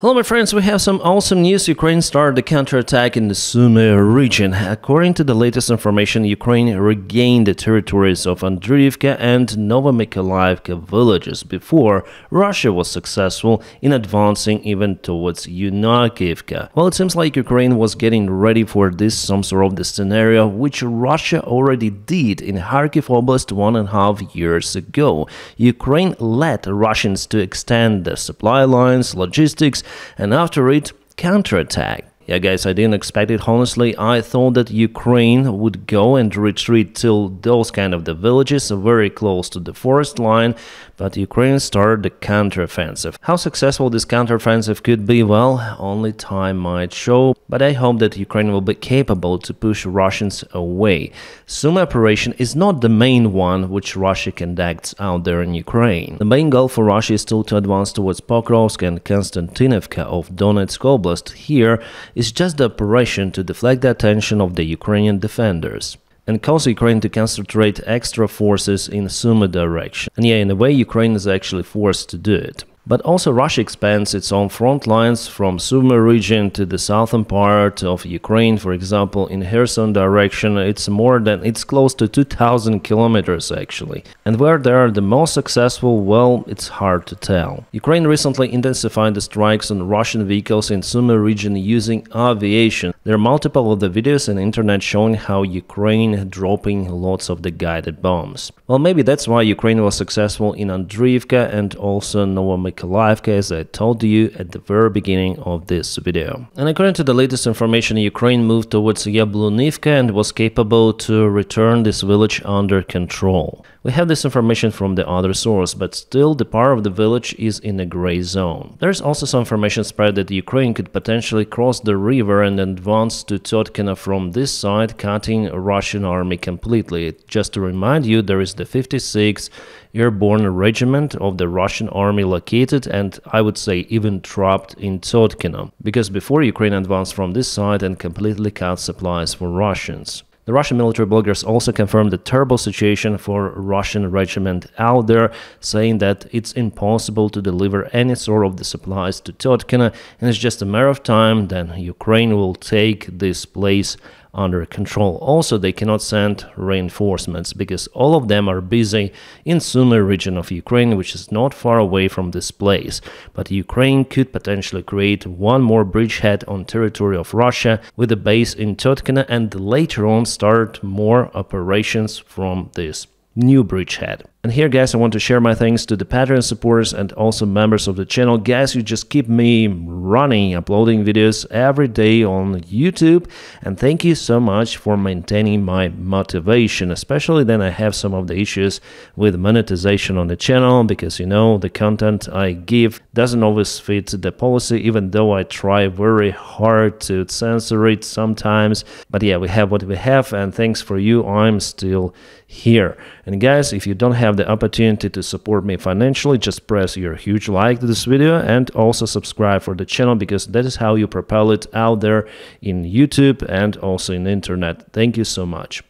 Hello my friends, we have some awesome news. Ukraine started the counterattack in the Sumy region. According to the latest information, Ukraine regained the territories of Andriivka and Novomykolaivka villages before Russia was successful in advancing even towards Yunakivka. Well, it seems like Ukraine was getting ready for this, some sort of the scenario which Russia already did in Kharkiv Oblast 1.5 years ago. Ukraine led Russians to extend the supply lines, logistics, and after it, counterattack. Yeah, guys, I didn't expect it, honestly. I thought that Ukraine would go and retreat till those kind of the villages very close to the forest line, but Ukraine started the counteroffensive. How successful this counteroffensive could be, well, only time might show, but I hope that Ukraine will be capable to push Russians away. Sumy operation is not the main one which Russia conducts out there in Ukraine. The main goal for Russia is still to advance towards Pokrovsk and Konstantinovka of Donetsk Oblast. Here is just the operation to deflect the attention of the Ukrainian defenders and cause Ukraine to concentrate extra forces in Sumy direction. And yeah, in a way, Ukraine is actually forced to do it. But also Russia expands its own front lines from Sumy region to the southern part of Ukraine. For example, in Kherson direction, it's close to 2,000 kilometers actually. And where they are the most successful, well, it's hard to tell. Ukraine recently intensified the strikes on Russian vehicles in Sumy region using aviation. There are multiple of the videos on the internet showing how Ukraine dropping lots of the guided bombs. Well, maybe that's why Ukraine was successful in Andriivka and also Novomykolaivka, as I told you at the very beginning of this video. And according to the latest information, Ukraine moved towards Yablunivka and was capable to return this village under control. We have this information from the other source, but still the part of the village is in a gray zone. There's also some information spread that Ukraine could potentially cross the river and advance to Totkina from this side, cutting Russian army completely. Just to remind you, there is the 56th Airborne Regiment of the Russian army located and I would say even trapped in Totkina, because before Ukraine advanced from this side and completely cut supplies for Russians. The Russian military bloggers also confirmed the terrible situation for Russian regiment out there, saying that it's impossible to deliver any sort of the supplies to Totkina, and it's just a matter of time then Ukraine will take this place under control. Also, they cannot send reinforcements because all of them are busy in Sumy region of Ukraine, which is not far away from this place. But Ukraine could potentially create one more bridgehead on territory of Russia with a base in Totkina and later on start more operations from this new bridgehead. And here, guys, I want to share my thanks to the Patreon supporters and also members of the channel. Guys, you just keep me running, uploading videos every day on YouTube. And thank you so much for maintaining my motivation, especially then I have some of the issues with monetization on the channel because, you know, the content I give doesn't always fit the policy, even though I try very hard to censor it sometimes. But yeah, we have what we have, and thanks for you, I'm still here. And guys, if you don't have the opportunity to support me financially, just press your huge like to this video and also subscribe for the channel, because that is how you propel it out there in YouTube and also in the internet. Thank you so much.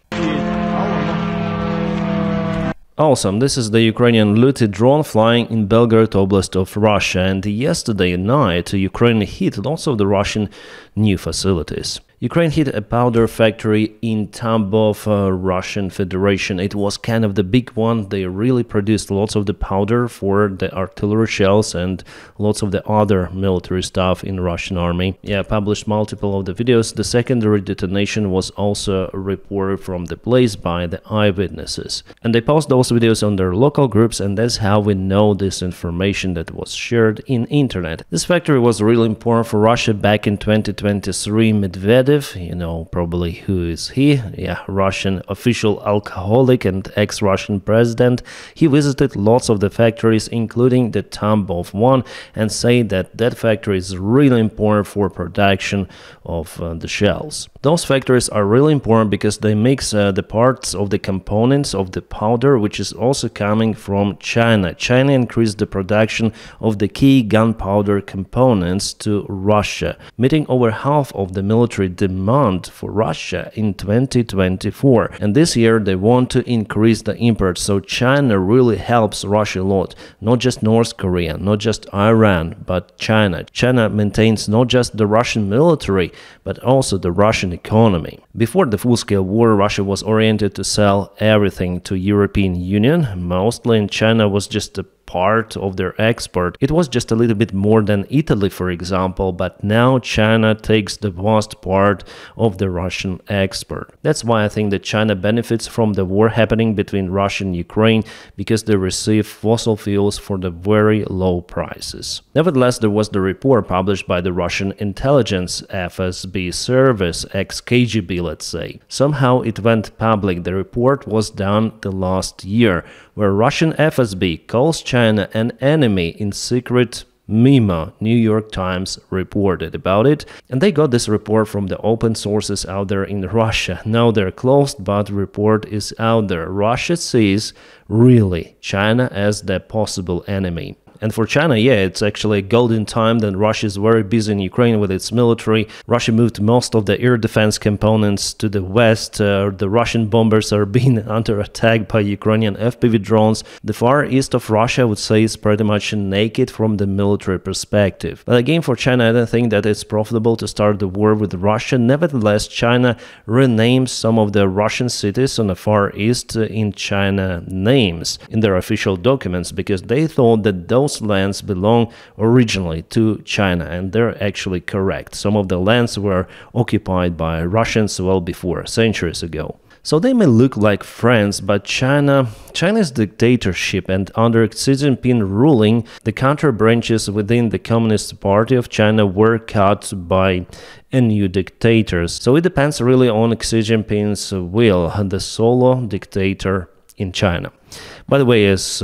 Awesome, this is the Ukrainian looted drone flying in Belgorod Oblast of Russia, and yesterday night Ukraine hit lots of the Russian new facilities. Ukraine hit a powder factory in Tambov, Russian Federation. It was kind of the big one. They really produced lots of the powder for the artillery shells and lots of the other military stuff in Russian army. Yeah, published multiple of the videos. The secondary detonation was also reported from the place by the eyewitnesses. And they post those videos on their local groups, and that's how we know this information that was shared in internet. This factory was really important for Russia back in 2023. Medvedev, you know probably who is he, yeah, Russian official alcoholic and ex-Russian president. He visited lots of the factories, including the Tambov one, and said that that factory is really important for production of the shells. Those factories are really important because they mix the parts of the components of the powder, which is also coming from China. China increased the production of the key gunpowder components to Russia, meeting over half of the military demand for Russia in 2024. And this year they want to increase the import, so China really helps Russia a lot. Not just North Korea, not just Iran, but China. China maintains not just the Russian military, but also the Russian economy. Before the full-scale war, Russia was oriented to sell everything to European Union, mostly, and China was just a part of their export. It was just a little bit more than Italy, for example, but now China takes the vast part of the Russian export. That's why I think that China benefits from the war happening between Russia and Ukraine, because they receive fossil fuels for the very low prices. Nevertheless, there was the report published by the Russian intelligence FSB service, ex-KGB, let's say. Somehow it went public. The report was done the last year, where Russian FSB calls China an enemy in secret memo. New York Times reported about it, and they got this report from the open sources out there in Russia. Now they're closed, but the report is out there. Russia sees really China as the possible enemy. And for China, yeah, it's actually a golden time. Then Russia is very busy in Ukraine with its military. Russia moved most of the air defense components to the west. The Russian bombers are being under attack by Ukrainian FPV drones. The far east of Russia, I would say, is pretty much naked from the military perspective. But again, for China, I don't think that it's profitable to start the war with Russia. Nevertheless, China renames some of the Russian cities on the far east in China names in their official documents, because they thought that those lands belong originally to China, and they're actually correct. Some of the lands were occupied by Russians well before, centuries ago. So they may look like friends, but China's dictatorship, and under Xi Jinping ruling, the counter branches within the Communist Party of China were cut by a new dictators. So it depends really on Xi Jinping's will, the solo dictator in China. By the way, as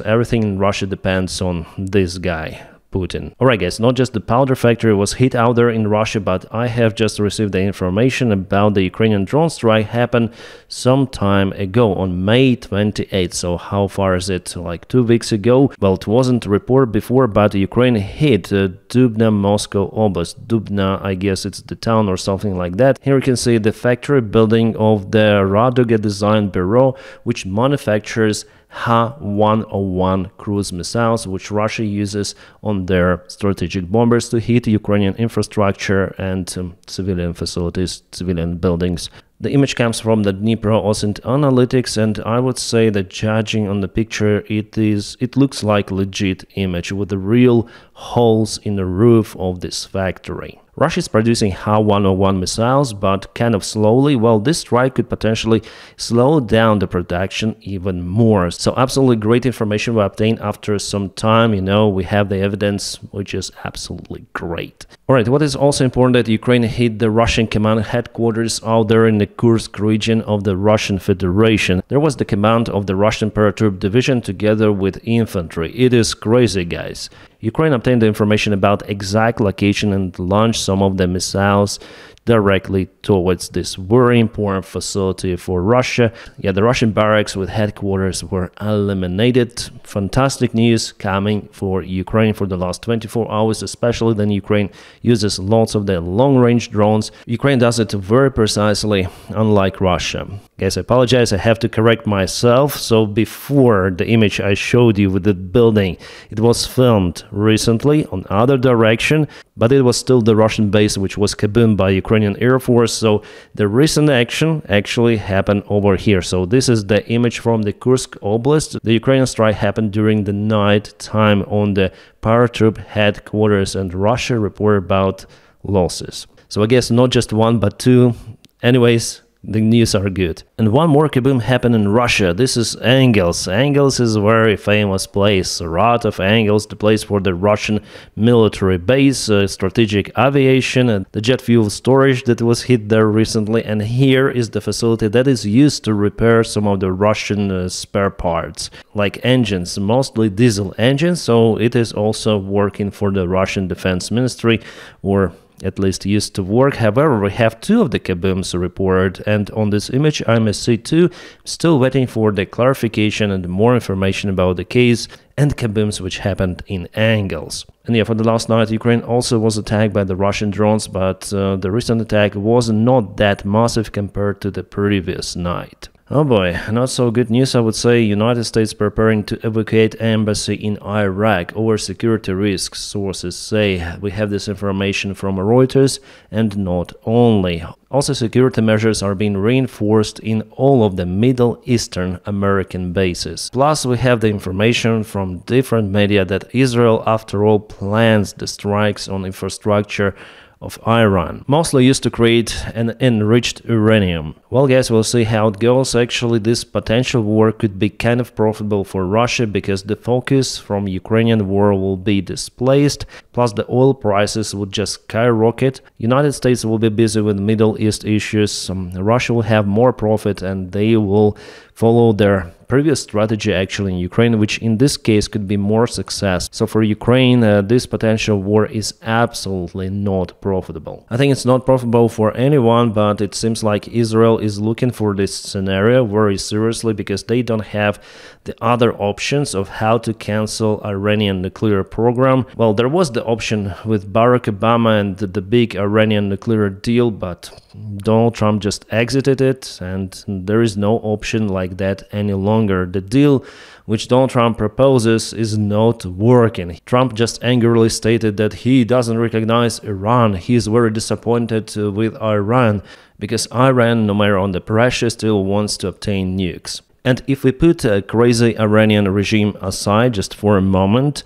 everything in Russia depends on this guy, Putin. Alright guys, not just the powder factory was hit out there in Russia, but I have just received the information about the Ukrainian drone strike happened some time ago on May 28th. So how far is it? Like 2 weeks ago? Well, it wasn't reported before, but Ukraine hit Dubna, Moscow Oblast. Dubna, I guess it's the town or something like that. Here you can see the factory building of the Raduga Design Bureau, which manufactures Ha-101 cruise missiles, which Russia uses on their strategic bombers to hit Ukrainian infrastructure and civilian facilities, civilian buildings. The image comes from the Dnipro OSINT Analytics, and I would say that judging on the picture, it looks like legit image with the real holes in the roof of this factory. Russia is producing Ha-101 missiles, but kind of slowly. Well, this strike could potentially slow down the production even more. So absolutely great information we obtained after some time. You know, we have the evidence, which is absolutely great. Alright, what is also important that Ukraine hit the Russian command headquarters out there in the Kursk region of the Russian Federation. There was the command of the Russian paratroop division together with infantry. It is crazy, guys. Ukraine obtained the information about exact location and launched some of the missiles directly towards this very important facility for Russia. Yeah, the Russian barracks with headquarters were eliminated. Fantastic news coming for Ukraine for the last 24 hours, especially then Ukraine uses lots of the long-range drones. Ukraine does it very precisely, unlike Russia. Guys, I apologize, I have to correct myself. So before the image I showed you with the building, it was filmed recently on other direction, but it was still the Russian base which was kaboomed by Ukrainian Air Force. So the recent action actually happened over here. So this is the image from the Kursk Oblast. The Ukrainian strike happened during the night time on the paratroop headquarters, and Russia reported about losses. So I guess not just one, but two. Anyways, the news are good. And one more kaboom happened in Russia. This is Engels. Engels is a very famous place. A lot of Engels, the place for the Russian military base, strategic aviation, and the jet fuel storage that was hit there recently. And here is the facility that is used to repair some of the Russian spare parts, like engines, mostly diesel engines. So it is also working for the Russian Defense Ministry, or at least used to work. However, we have 2 of the kabooms reported, and on this image I may see 2. Still waiting for the clarification and more information about the case and kabooms which happened in angles. And yeah, for the last night, Ukraine also was attacked by the Russian drones, but the recent attack was not that massive compared to the previous night. Oh boy, not so good news, I would say. United States preparing to evacuate embassy in Iraq over security risks, sources say. We have this information from Reuters, and not only. Also, security measures are being reinforced in all of the Middle Eastern American bases. Plus, we have the information from different media that Israel, after all, plans the strikes on infrastructure of Iran, mostly used to create an enriched uranium. Well guys, we'll see how it goes. Actually, this potential war could be kind of profitable for Russia because the focus from Ukrainian war will be displaced, plus the oil prices would just skyrocket. United States will be busy with Middle East issues. Russia will have more profit and they will follow their previous strategy actually in Ukraine, which in this case could be more success. So for Ukraine, this potential war is absolutely not profitable. I think it's not profitable for anyone, but it seems like Israel is looking for this scenario very seriously because they don't have the other options of how to cancel Iranian nuclear program. Well, there was the option with Barack Obama and the big Iranian nuclear deal, but Donald Trump just exited it, and there is no option like that any longer. The deal which Donald Trump proposes is not working. Trump just angrily stated that he doesn't recognize Iran. He is very disappointed with Iran because Iran, no matter on the pressure, still wants to obtain nukes. And if we put a crazy Iranian regime aside just for a moment,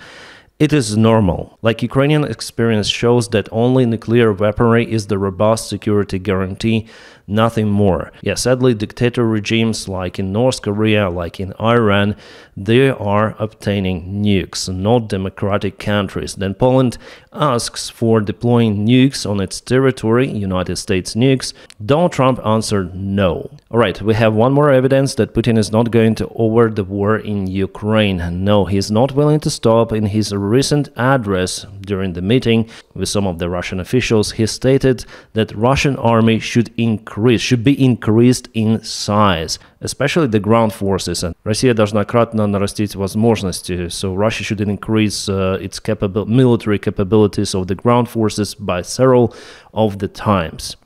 it is normal. Like Ukrainian experience shows that only nuclear weaponry is the robust security guarantee, nothing more. Yeah, sadly, dictator regimes like in North Korea, like in Iran, they are obtaining nukes, not democratic countries. Then Poland asks for deploying nukes on its territory, United States nukes. Donald Trump answered no. Alright, we have one more evidence that Putin is not going to over the war in Ukraine. No, he is not willing to stop. In his recent address during the meeting with some of the Russian officials, he stated that Russian army should be increased in size, especially the ground forces. And Россия должна кратно нарастить возможности, so Russia should increase its military capabilities of the ground forces by several of the times.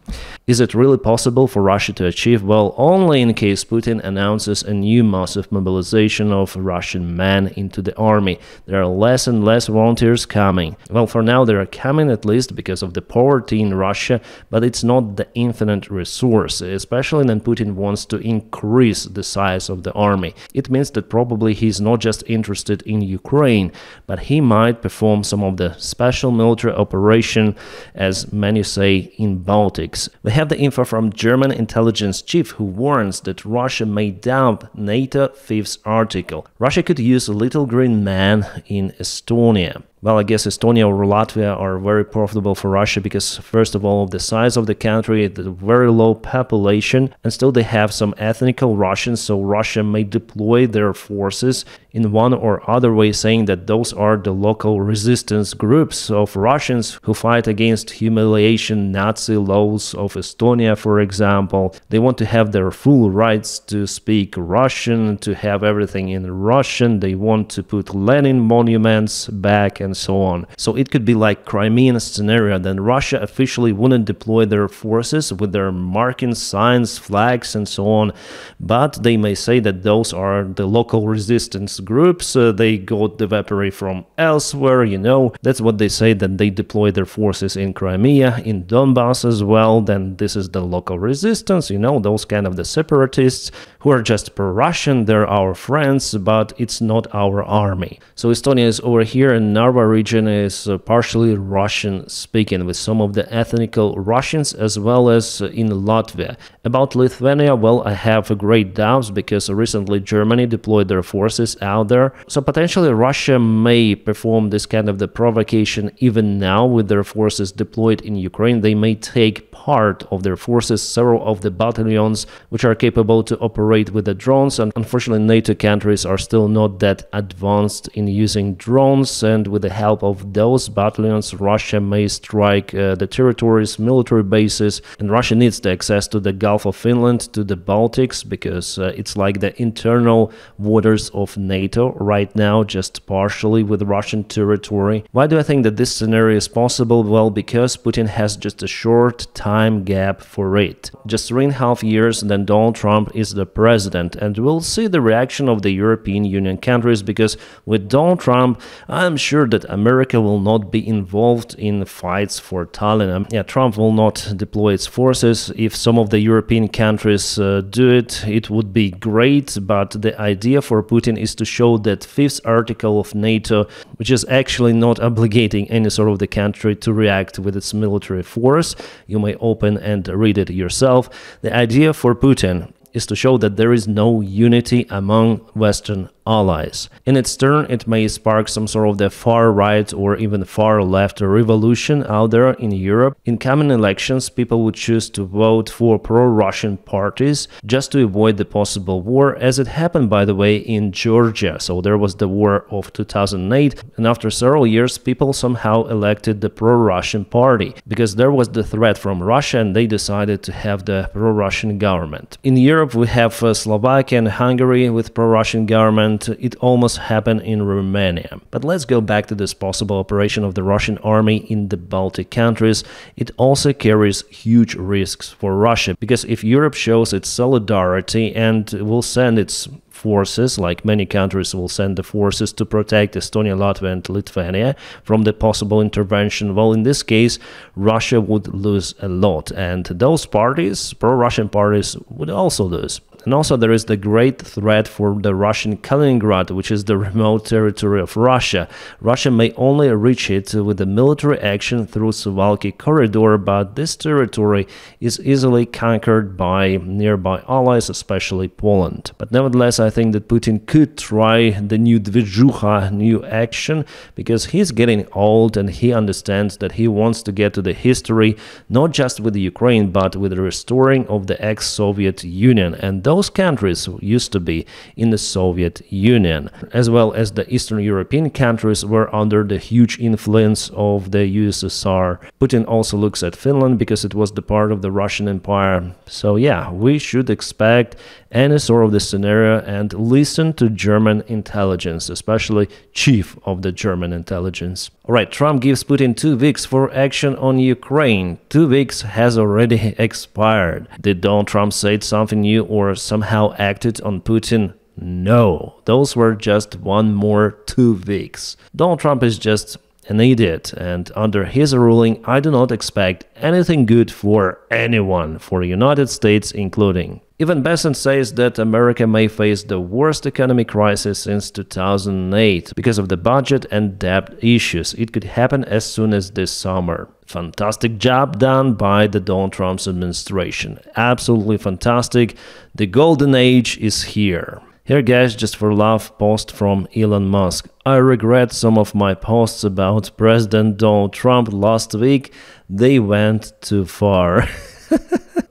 Is it really possible for Russia to achieve? Well, only in case Putin announces a new massive mobilization of Russian men into the army. There are less and less volunteers coming. Well, for now they are coming at least because of the poverty in Russia, but it's not the infinite resource, especially when Putin wants to increase the size of the army. It means that probably he's not just interested in Ukraine, but he might perform some of the special military operation, as many say, in Baltics. We have the info from German intelligence chief who warns that Russia may doubt NATO 5th article. Russia could use a little green man in Estonia. Well, I guess Estonia or Latvia are very profitable for Russia because, first of all, the size of the country, the very low population, and still they have some ethnical Russians, so Russia may deploy their forces in one or other way, saying that those are the local resistance groups of Russians who fight against humiliation Nazi laws of Estonia, for example. They want to have their full rights to speak Russian, to have everything in Russian. They want to put Lenin monuments back and so on. So it could be like Crimean scenario. Then Russia officially wouldn't deploy their forces with their marking signs, flags and so on, but they may say that those are the local resistance groups. They got the weaponry from elsewhere, you know. That's what they say, that they deploy their forces in Crimea, in Donbass as well. Then this is the local resistance, you know, those kind of the separatists who are just pro-Russian. They're our friends, but it's not our army. So Estonia is over here, and Narva region is partially Russian speaking, with some of the ethnical Russians as well as in Latvia. About Lithuania, well, I have great doubts because recently Germany deployed their forces out there. So potentially Russia may perform this kind of the provocation even now with their forces deployed in Ukraine. They may take part of their forces, several of the battalions which are capable to operate with the drones, and unfortunately NATO countries are still not that advanced in using drones, and with the help of those battalions Russia may strike the territories, military bases, and Russia needs the access to the Gulf of Finland, to the Baltics, because it's like the internal waters of NATO right now, just partially with Russian territory. Why do I think that this scenario is possible? Well, because Putin has just a short time gap for it. Just 3.5 years, and then Donald Trump is the president, and we'll see the reaction of the European Union countries, because with Donald Trump, I'm sure that America will not be involved in fights for Tallinn. Yeah, Trump will not deploy its forces. If some of the European countries do it, it would be great, but the idea for Putin is to show that fifth article of NATO, which is actually not obligating any sort of the country to react with its military force. You may open and read it yourself. The idea for Putin is to show that there is no unity among Western allies. In its turn, it may spark some sort of the far-right or even far-left revolution out there in Europe. In coming elections, people would choose to vote for pro-Russian parties just to avoid the possible war, as it happened, by the way, in Georgia. So there was the war of 2008, and after several years, people somehow elected the pro-Russian party, because there was the threat from Russia, and they decided to have the pro-Russian government. In Europe, we have Slovakia and Hungary with pro-Russian government. It almost happened in Romania. But let's go back to this possible operation of the Russian army in the Baltic countries. It also carries huge risks for Russia, because if Europe shows its solidarity and will send its forces, like many countries will send the forces to protect Estonia, Latvia and Lithuania from the possible intervention, well, in this case, Russia would lose a lot, and those parties, pro-Russian parties, would also lose. And also there is the great threat for the Russian Kaliningrad, which is the remote territory of Russia. Russia may only reach it with a military action through Suwalki corridor, but this territory is easily conquered by nearby allies, especially Poland. But nevertheless, I think that Putin could try the new dvizhucha, new action, because he's getting old and he understands that he wants to get to the history, not just with Ukraine, but with the restoring of the ex-Soviet Union. And those countries used to be in the Soviet Union, as well as the Eastern European countries were under the huge influence of the USSR. Putin also looks at Finland because it was the part of the Russian Empire. So yeah, we should expect any sort of the scenario and listen to German intelligence, especially chief of the German intelligence. Alright, Trump gives Putin 2 weeks for action on Ukraine. 2 weeks has already expired. Did Donald Trump say something new or somehow acted on Putin? No, those were just one more 2 weeks. Donald Trump is just an idiot, and under his ruling, I do not expect anything good for anyone, for the United States including. Even Besant says that America may face the worst economic crisis since 2008 because of the budget and debt issues. It could happen as soon as this summer. Fantastic job done by the Donald Trump's administration. Absolutely fantastic. The golden age is here. Here guys, just for love, post from Elon Musk. I regret some of my posts about President Donald Trump last week. They went too far.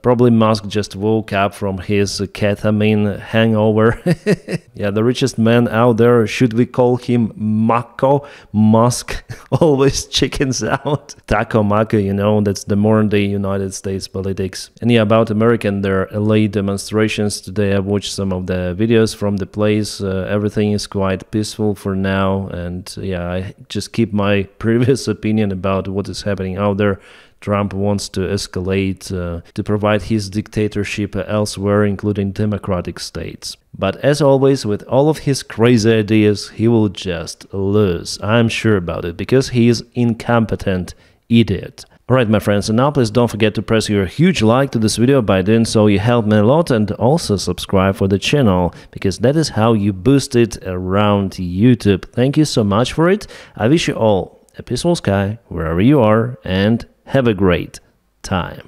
Probably Musk just woke up from his ketamine hangover. Yeah, the richest man out there, should we call him Mako? Musk always chickens out. Taco Mako, you know, that's the modern day United States politics. And yeah, about America and their LA demonstrations, today I watched some of the videos from the place. Everything is quite peaceful for now, and yeah, I just keep my previous opinion about what is happening out there. Trump wants to escalate to provide his dictatorship elsewhere, including democratic states. But as always, with all of his crazy ideas, he will just lose. I'm sure about it, because he is incompetent idiot. Alright my friends, and now please don't forget to press your huge like to this video. By doing so you help me a lot, and also subscribe for the channel, because that is how you boost it around YouTube. Thank you so much for it. I wish you all a peaceful sky wherever you are, and have a great time.